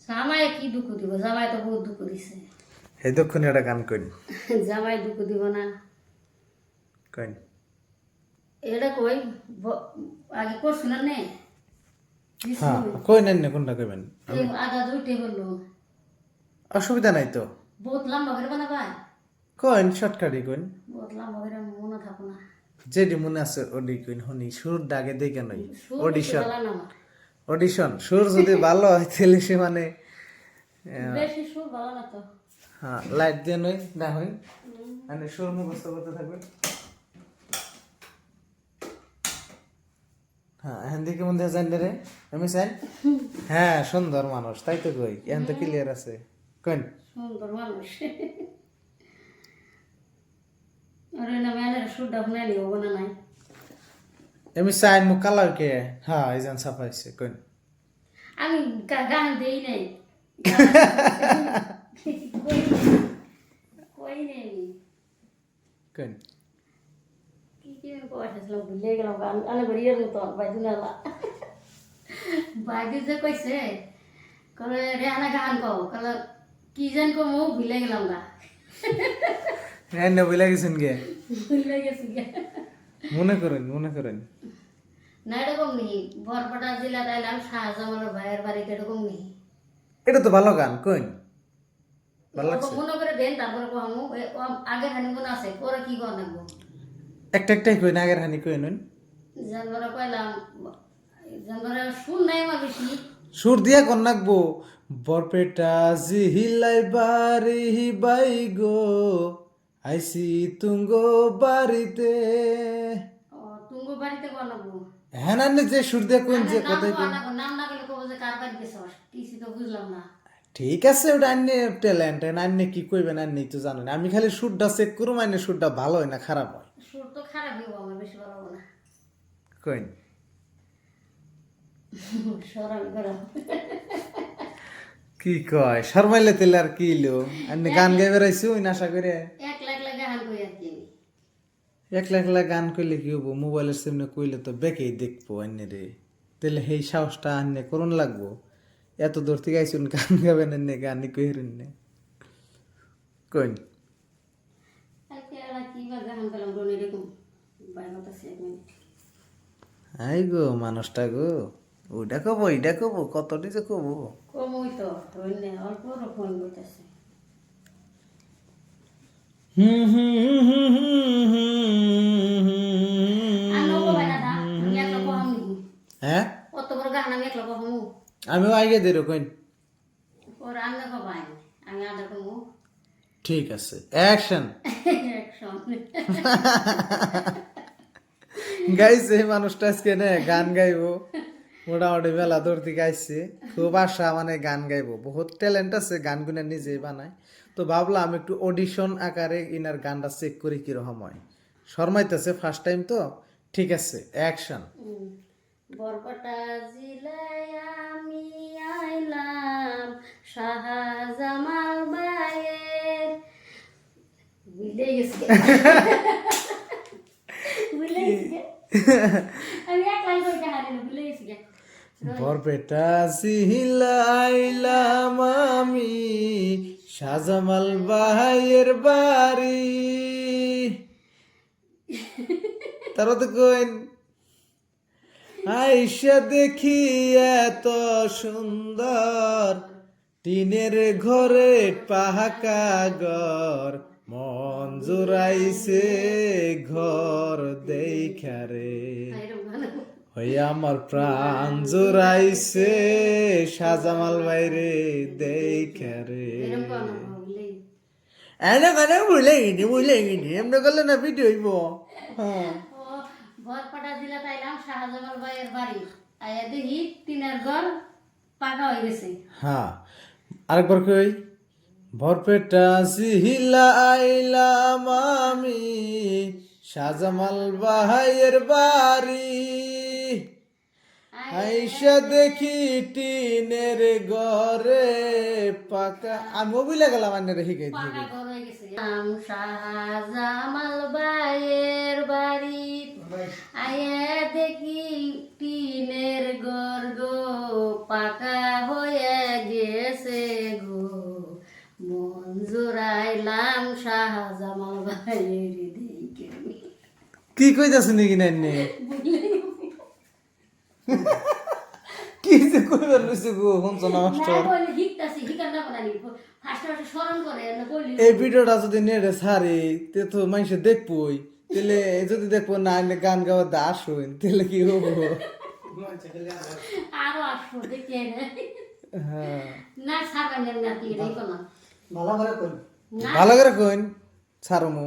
জামাই কি দুঃখ দিব, জামাই তো বহুত দুঃখ দিছে। এই দক্ষিণে একটা গান কইন জামাই দুঃখ দিব না কইন এটা কই আগে করছিল নে হ্যাঁ কই নেন না কোনটা কইবেন আদা দুইটে বললো অসুবিধা নাই তো বহুত লম্বা করে বানাবা কইন শর্টকাটই কইন বহুত লম্বা করে মনে থাকো না যেটি মনে আছে ওডি কইন হনি সুর ডাগে দেখে নই অডিশন না অডিশন সুর যদি ভালো হয় তাহলে সে মানে বেশি সুর ভালো না তো হ্যাঁ লাইট দিয়ে নই না হই মানে সুর মুখস্থ করতে থাকবে হ্যাঁ এখান থেকে মন দিয়ে জানলে রে আমি চাই হ্যাঁ সুন্দর মানুষ তাই তো কই এখন তো ক্লিয়ার আছে কইন সুন্দর মানুষ আরে না মানে সুরটা শুনাই নিব না নাই আমি চাই মুখ কালার কে হ্যাঁ এই জান সাফাইছে কইন আমি গান দেই নাই কই নেই কইন কি কইছিলাম ভুলে গেলাম গান আনে বড়িয়ার মতো বাইদু নালা বাইদু যে কইছে কলে রে আনা গান কও কলে কি জান কো মু ভুলে গেলাম গা হ্যাঁ না বলে গেছেন গে ভুলে গেছি গে মনে করেন না এরকম নেই বরপেটা জেলা তাইলাম শাহজামানের ভাইয়ের বাড়িতে এরকম নেই এটা তো ভালো গান কইন ভালো লাগছে মনে করে দেন তারপরে কমু আগে হানি মনে আছে পরে কি কর নাকবো একটাই কইন আগের হানি কইন জানবরা কইলাম জানবরা শুন নাই আমার বেশি সুর দিয়া কোন নাকবো বরপেটা জিহিলাই বাড়ি বাই গো আইসি তুঙ্গ বাড়িতে তুঙ্গ বাড়িতে কর নাকবো হ্যাঁ না যে সুর দিয়া কইন যে কথাই কইন নাম না গেলে কব যে কার বাড়িতে গেছস কিছু তো বুঝলাম না ঠিক আছে ওটা আন্নে ট্যালেন্ট আন্নে কি কইবেন আন্নে তো জানেন আমি খালি সুরটা চেক করুম আন্নে সুরটা ভালো হয় না খারাপ হয় সুর তো খারাপ হইব আমার বেশি ভালো হবে না কইন সরাম করা কি কয় শর্মাইলে তেলে আর কি লো আন্নে গান গাই বেড়াইছো ওই আশা করে একলা একলা গান কই আর কি একলা একলা গান কইলে কি হবো মোবাইলের সামনে কইলে তো বেকেই দেখবো আন্নে রে তাহলে সেই সাহসটা আন্নে করুন লাগবো এত দূর থেকে আইসুন গান গাবেন আন্নে গানই কইরেন না কইন আজকে আর কি বা গান পেলাম ডোন এরকম বাইরে আছে 1 মিনিট আই গো মানুষটা গো ওইটা কবো এইটা কবো কতটি যে কবো কমই তো হইনে অল্প ফোন করতেছে হ্যাঁ কত বড় গান আমি একলা কমু আমিও আগে দেরো কইন ওর আন্না কবাই আমি আদা কমু ঠিক আছে অ্যাকশন একশন গাইছে এই মানুষটা আজকে না গান গাইবো মোটামুটি মেলা দূর থেকে আইসে খুব আশা মানে গান গাইবো বহুত ট্যালেন্ট আছে গানগুলো নিজেই বানায় তো ভাবলাম একটু অডিশন আকারে ইনার গানটা চেক করি কিরকম হয় শর্মাইতেছে ফার্স্ট টাইম তো ঠিক আছে অ্যাকশন বরপেটা জেলায় আমি আইলাম শাহজামাল ভাইয়ের ভুলে গেছি আমি একলাই কইতে হারিনি ভুলে গেছি বরপেটা সিহিলাইলাম আমি শাহজামাল ভাইয়ের বাড়ি তারা তো কইন আইসা দেখি এত সুন্দর টিনের ঘরে পাহাকা ঘর মন জোড়াইছে ঘর দেখা রে ওই আমার প্রাণ জোড়াইছে শাহজামাল ভাইরে দেখা রে এনে মানে ভুলে গিনি এমনি করলে না ভিডিও হইব হ্যাঁ বরপেটা জেলা তাইলাম শাহজামাল ভাইয়ের বাড়ি আয়া দেখি টিনের ঘর পাকা হয়ে গেছে হ্যাঁ আরেকবার কই বরপেটা জিহিলা আইলাম আমি শাহজামাল ভাইয়ের বাড়ি আইসা দেখি টিনের ঘরে পাকা আমি বুঝলে গেলাম আন্নের শিখাই পাকা ঘর হয়ে গেছে শাহজামাল ভাইয়ের বাড়ি আয়া দেখি টিনের ঘর গো পাকা হয়ে গেছে হাইরে রে দেই কেমনি কি কইতাছ নাকি নাইনে কি যে কইবার লইছে গো হনছ না না মাস্টার বলে হিকতাছি হিকার না বানানি ফার্স্ট ফার্স্ট স্মরণ করে না কইলি এই ভিডিওটা যদি নেড়ে ছাড়ি তে তো মানুষে দেখবই তাহলে যদি দেখবো না আমি গান গাওয়া দাস হইন তাহলে কি হবো আরো আসবো দেখে হ্যাঁ না সারা না কি এটাই করলাম ভালো করে কইন ছাড়মু